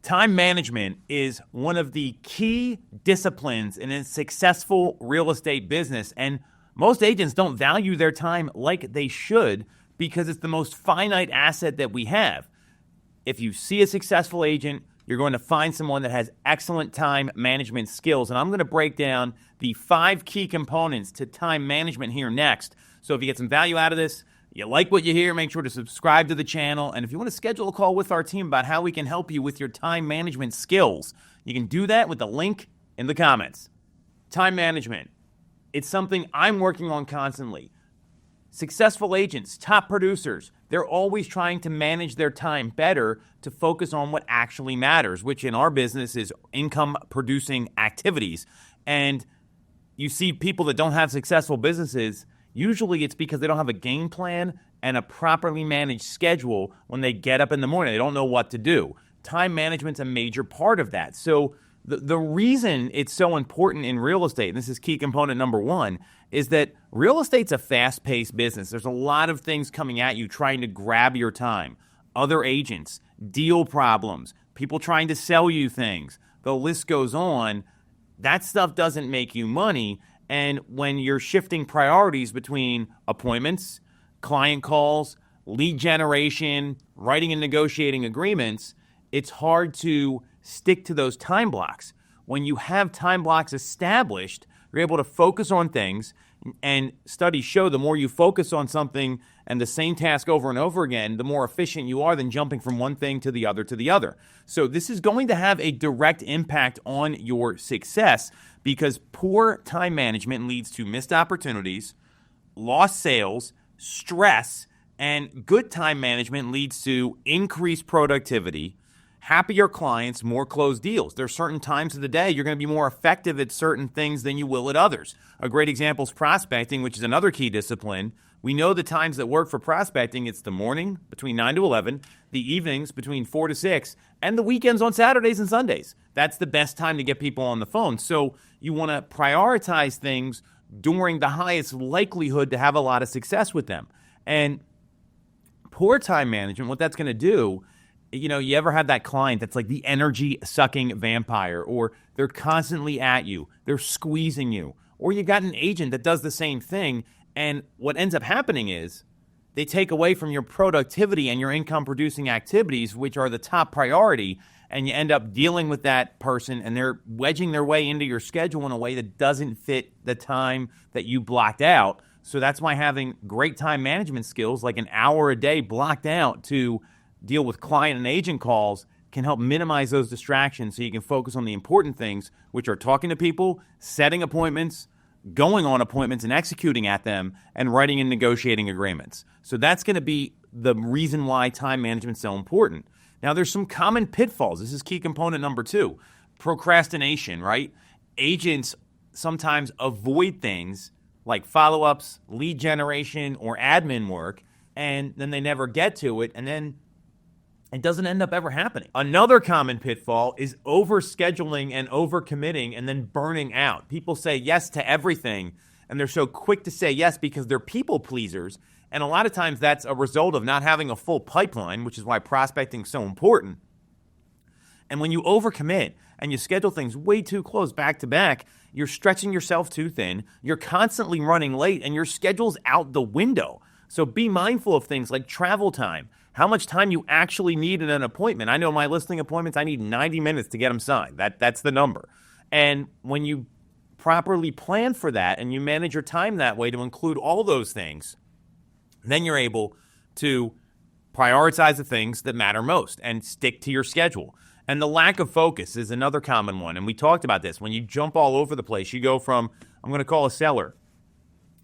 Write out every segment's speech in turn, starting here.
Time management is one of the key disciplines in a successful real estate business, and most agents don't value their time like they should because it's the most finite asset that we have. If you see a successful agent, you're going to find someone that has excellent time management skills, and I'm going to break down the 5 key components to time management here next. So if you get some value out of this, you like what you hear, make sure to subscribe to the channel. And if you want to schedule a call with our team about how we can help you with your time management skills, you can do that with the link in the comments. Time management. It's something I'm working on constantly. Successful agents, top producers, they're always trying to manage their time better to focus on what actually matters, which in our business is income-producing activities. And you see people that don't have successful businesses, usually it's because they don't have a game plan and a properly managed schedule when they get up in the morning. They don't know what to do. Time management's a major part of that. So the reason it's so important in real estate, and this is key component number 1, is that real estate's a fast-paced business. There's a lot of things coming at you trying to grab your time. Other agents, deal problems, people trying to sell you things. The list goes on. That stuff doesn't make you money. And when you're shifting priorities between appointments, client calls, lead generation, writing and negotiating agreements, it's hard to stick to those time blocks. When you have time blocks established, you're able to focus on things, and studies show the more you focus on something and the same task over and over again, the more efficient you are than jumping from one thing to the other to the other. So this is going to have a direct impact on your success because poor time management leads to missed opportunities, lost sales, stress, and good time management leads to increased productivity, happier clients, more closed deals. There are certain times of the day you're going to be more effective at certain things than you will at others. A great example is prospecting, which is another key discipline. We know the times that work for prospecting. It's the morning between 9 to 11, the evenings between 4 to 6, and the weekends on Saturdays and Sundays. That's the best time to get people on the phone. So you want to prioritize things during the highest likelihood to have a lot of success with them. And poor time management, what that's going to do, you ever have that client that's like the energy-sucking vampire, or they're constantly at you, they're squeezing you, or you got an agent that does the same thing, and what ends up happening is they take away from your productivity and your income-producing activities, which are the top priority, and you end up dealing with that person, and they're wedging their way into your schedule in a way that doesn't fit the time that you blocked out. So that's why having great time management skills, like an hour a day blocked out to deal with client and agent calls, can help minimize those distractions so you can focus on the important things, which are talking to people, setting appointments, going on appointments and executing at them, and writing and negotiating agreements. So that's going to be the reason why time management is so important. Now, there's some common pitfalls. This is key component number 2. Procrastination, right? Agents sometimes avoid things like follow-ups, lead generation, or admin work, and then they never get to it, and then it doesn't end up ever happening. Another common pitfall is overscheduling and overcommitting and then burning out. People say yes to everything, and they're so quick to say yes because they're people pleasers. And a lot of times that's a result of not having a full pipeline, which is why prospecting is so important. And when you overcommit and you schedule things way too close back to back, you're stretching yourself too thin, you're constantly running late, and your schedule's out the window. So be mindful of things like travel time, how much time you actually need in an appointment. I know my listing appointments, I need 90 minutes to get them signed. That's the number. And when you properly plan for that and you manage your time that way to include all those things, then you're able to prioritize the things that matter most and stick to your schedule. And the lack of focus is another common one. And we talked about this. When you jump all over the place, you go from, I'm going to call a seller,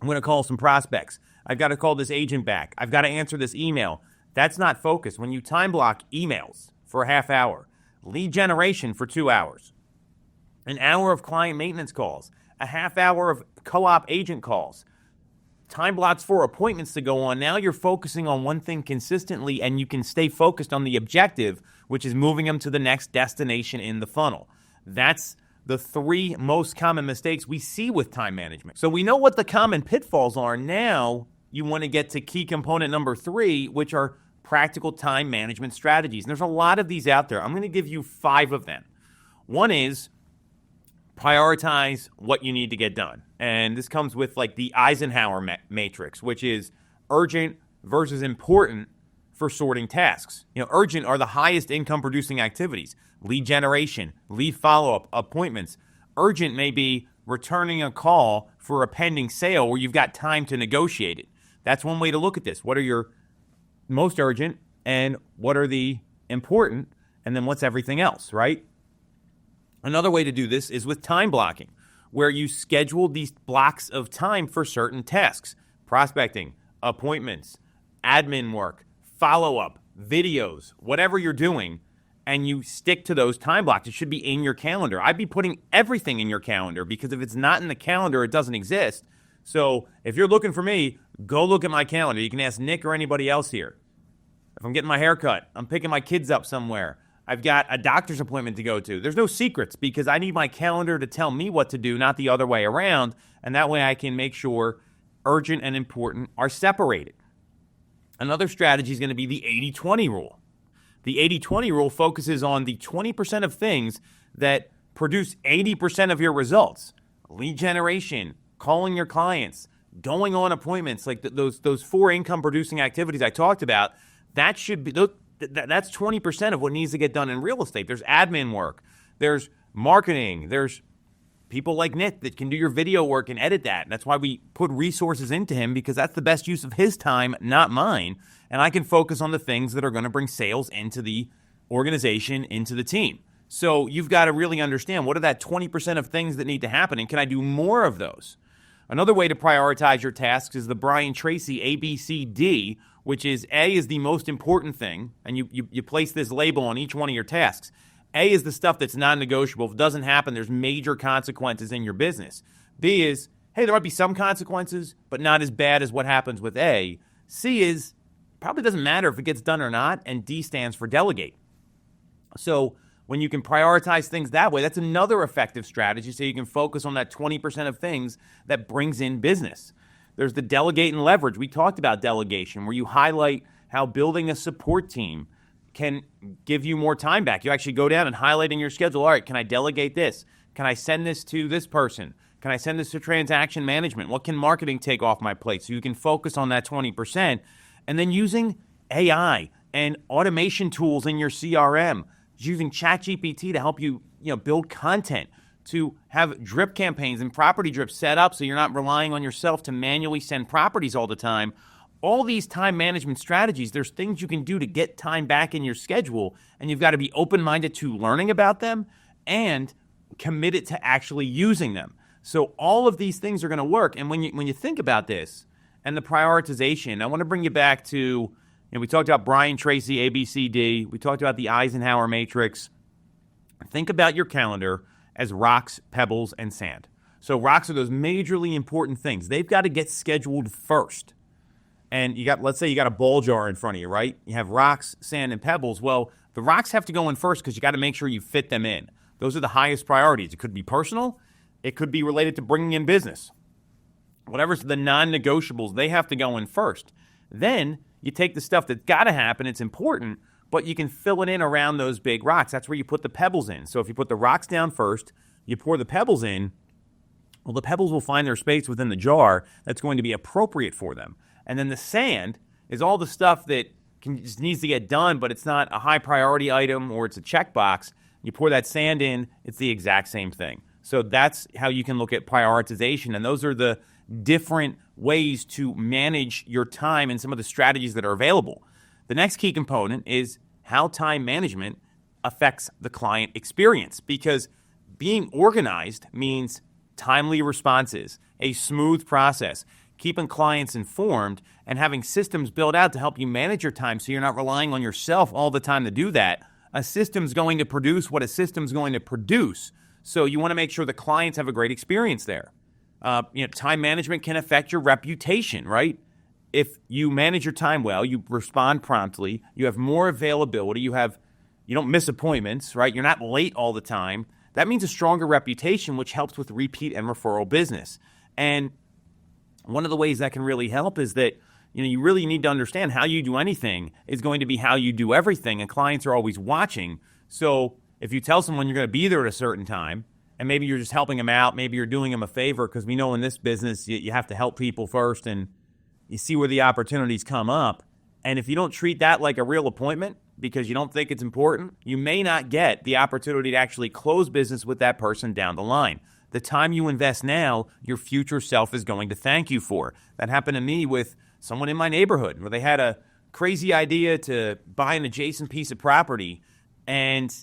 I'm going to call some prospects, I've got to call this agent back, I've got to answer this email. That's not focus. When you time block emails for a half hour, lead generation for 2 hours, an hour of client maintenance calls, a half hour of co-op agent calls, time blocks for appointments to go on, now you're focusing on one thing consistently and you can stay focused on the objective, which is moving them to the next destination in the funnel. That's the 3 most common mistakes we see with time management. So we know what the common pitfalls are. Now you want to get to key component number 3, which are practical time management strategies. And there's a lot of these out there. I'm going to give you 5 of them. One is prioritize what you need to get done. And this comes with like the Eisenhower Matrix, which is urgent versus important for sorting tasks. Urgent are the highest income producing activities: lead generation, lead follow-up, appointments. Urgent may be returning a call for a pending sale where you've got time to negotiate it. That's one way to look at this. What are your most urgent and what are the important, and then what's everything else, right? Another way to do this is with time blocking, where you schedule these blocks of time for certain tasks: prospecting, appointments, admin work, follow-up, videos, whatever you're doing, and you stick to those time blocks. It should be in your calendar. I'd be putting everything in your calendar, because if it's not in the calendar, it doesn't exist. So if you're looking for me, go look at my calendar. You can ask Nick or anybody else here. If I'm getting my hair cut, I'm picking my kids up somewhere, I've got a doctor's appointment to go to, there's no secrets, because I need my calendar to tell me what to do, not the other way around. And that way I can make sure urgent and important are separated. Another strategy is going to be the 80-20 rule. The 80-20 rule focuses on the 20% of things that produce 80% of your results: lead generation, calling your clients, going on appointments, like those 4 income producing activities I talked about. That should be that's 20% of what needs to get done in real estate. There's admin work, there's marketing, there's people like Nick that can do your video work and edit that. And that's why we put resources into him, because that's the best use of his time, not mine. And I can focus on the things that are going to bring sales into the organization, into the team. So you've got to really understand, what are that 20% of things that need to happen, and can I do more of those? Another way to prioritize your tasks is the Brian Tracy ABCD, which is A is the most important thing, and you place this label on each one of your tasks. A is the stuff that's non-negotiable. If it doesn't happen, there's major consequences in your business. B is, hey, there might be some consequences, but not as bad as what happens with A. C is, probably doesn't matter if it gets done or not, and D stands for delegate. So when you can prioritize things that way, that's another effective strategy, so you can focus on that 20% of things that brings in business. There's the delegate and leverage. We talked about delegation, where you highlight how building a support team can give you more time back. You actually go down and highlight in your schedule, all right, can I delegate this? Can I send this to this person? Can I send this to transaction management? What can marketing take off my plate? So you can focus on that 20%. And then using AI and automation tools in your CRM, using ChatGPT to help you, build content, to have drip campaigns and property drips set up so you're not relying on yourself to manually send properties all the time. All these time management strategies, there's things you can do to get time back in your schedule, and you've got to be open-minded to learning about them and committed to actually using them. So all of these things are going to work. And when you think about this and the prioritization, I want to bring you back to, we talked about Brian Tracy, ABCD. We talked about the Eisenhower Matrix. Think about your calendar as rocks, pebbles, and sand. So rocks are those majorly important things. They've got to get scheduled first. And let's say you got a ball jar in front of you, right? You have rocks, sand, and pebbles. Well, the rocks have to go in first, because you got to make sure you fit them in. Those are the highest priorities. It could be personal. It could be related to bringing in business. Whatever's the non-negotiables, they have to go in first. Then you take the stuff that's got to happen, it's important, but you can fill it in around those big rocks. That's where you put the pebbles in. So if you put the rocks down first, you pour the pebbles in, well, the pebbles will find their space within the jar that's going to be appropriate for them. And then the sand is all the stuff that just needs to get done, but it's not a high priority item or it's a checkbox. You pour that sand in, it's the exact same thing. So that's how you can look at prioritization. And those are the different ways to manage your time and some of the strategies that are available. The next key component is how time management affects the client experience, because being organized means timely responses, a smooth process, keeping clients informed, and having systems built out to help you manage your time so you're not relying on yourself all the time to do that. A system's going to produce what a system's going to produce. So you want to make sure the clients have a great experience there. Time management can affect your reputation, right? If you manage your time well, you respond promptly, you have more availability, you don't miss appointments, right? You're not late all the time. That means a stronger reputation, which helps with repeat and referral business. And one of the ways that can really help is that You really need to understand how you do anything is going to be how you do everything, and clients are always watching. So if you tell someone you're going to be there at a certain time, and maybe you're just helping them out, maybe you're doing them a favor, because we know in this business you have to help people first, and you see where the opportunities come up. And if you don't treat that like a real appointment because you don't think it's important, you may not get the opportunity to actually close business with that person down the line. The time you invest now, your future self is going to thank you for. That happened to me with someone in my neighborhood where they had a crazy idea to buy an adjacent piece of property, and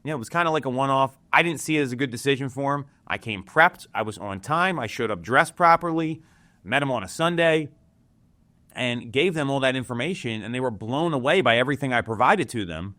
it was kind of like a one-off. I didn't see it as a good decision for him. I came prepped. I was on time. I showed up dressed properly, met him on a Sunday, and gave them all that information, and they were blown away by everything I provided to them.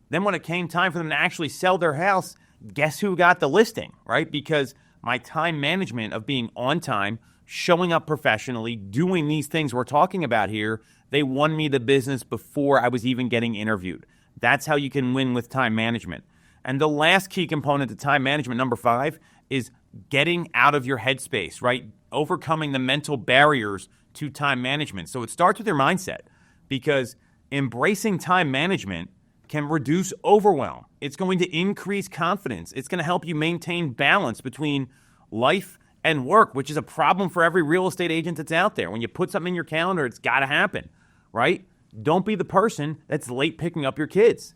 Then when it came time for them to actually sell their house, guess who got the listing, right? Because my time management of being on time, showing up professionally, doing these things we're talking about here, they won me the business before I was even getting interviewed. That's how you can win with time management. And the last key component to time management, number 5, is getting out of your headspace, right? Overcoming the mental barriers to time management. So it starts with your mindset, because embracing time management can reduce overwhelm. It's going to increase confidence. It's going to help you maintain balance between life and work, which is a problem for every real estate agent that's out there. When you put something in your calendar, it's got to happen, right? Don't be the person that's late picking up your kids.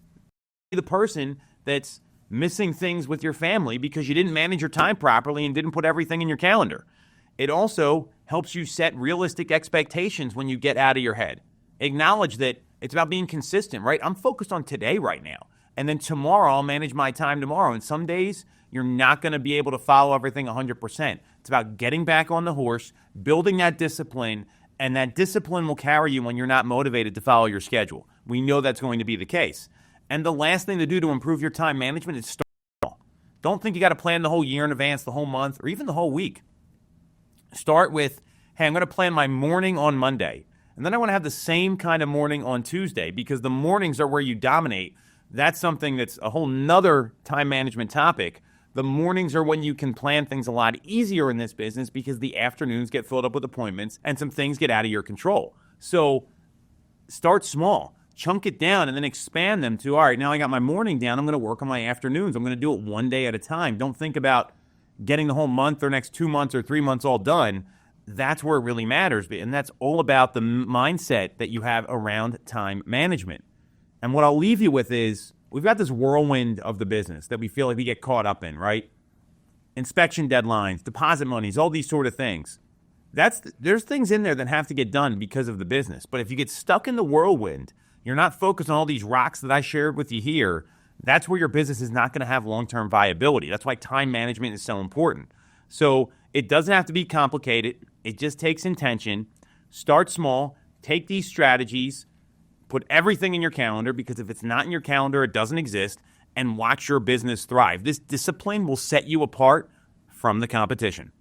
Be the person that's missing things with your family because you didn't manage your time properly and didn't put everything in your calendar. It also helps you set realistic expectations when you get out of your head. Acknowledge that it's about being consistent, right? I'm focused on today right now. And then tomorrow, I'll manage my time tomorrow. And some days, you're not going to be able to follow everything 100%. It's about getting back on the horse, building that discipline, and that discipline will carry you when you're not motivated to follow your schedule. We know that's going to be the case. And the last thing to do to improve your time management is start small. Don't think you got to plan the whole year in advance, the whole month, or even the whole week. Start with, hey, I'm going to plan my morning on Monday. And then I want to have the same kind of morning on Tuesday, because the mornings are where you dominate. That's something that's a whole nother time management topic. The mornings are when you can plan things a lot easier in this business, because the afternoons get filled up with appointments and some things get out of your control. So start small, chunk it down, and then expand them to, all right, now I got my morning down. I'm going to work on my afternoons. I'm going to do it one day at a time. Don't think about getting the whole month or next 2 months or 3 months all done. That's where it really matters. And that's all about the mindset that you have around time management. And what I'll leave you with is, we've got this whirlwind of the business that we feel like we get caught up in, right? Inspection deadlines, deposit monies, all these sort of things. There's things in there that have to get done because of the business. But if you get stuck in the whirlwind, you're not focused on all these rocks that I shared with you here, that's where your business is not going to have long-term viability. That's why time management is so important. So it doesn't have to be complicated. It just takes intention. Start small. Take these strategies. Put everything in your calendar, because if it's not in your calendar, it doesn't exist, and watch your business thrive. This discipline will set you apart from the competition.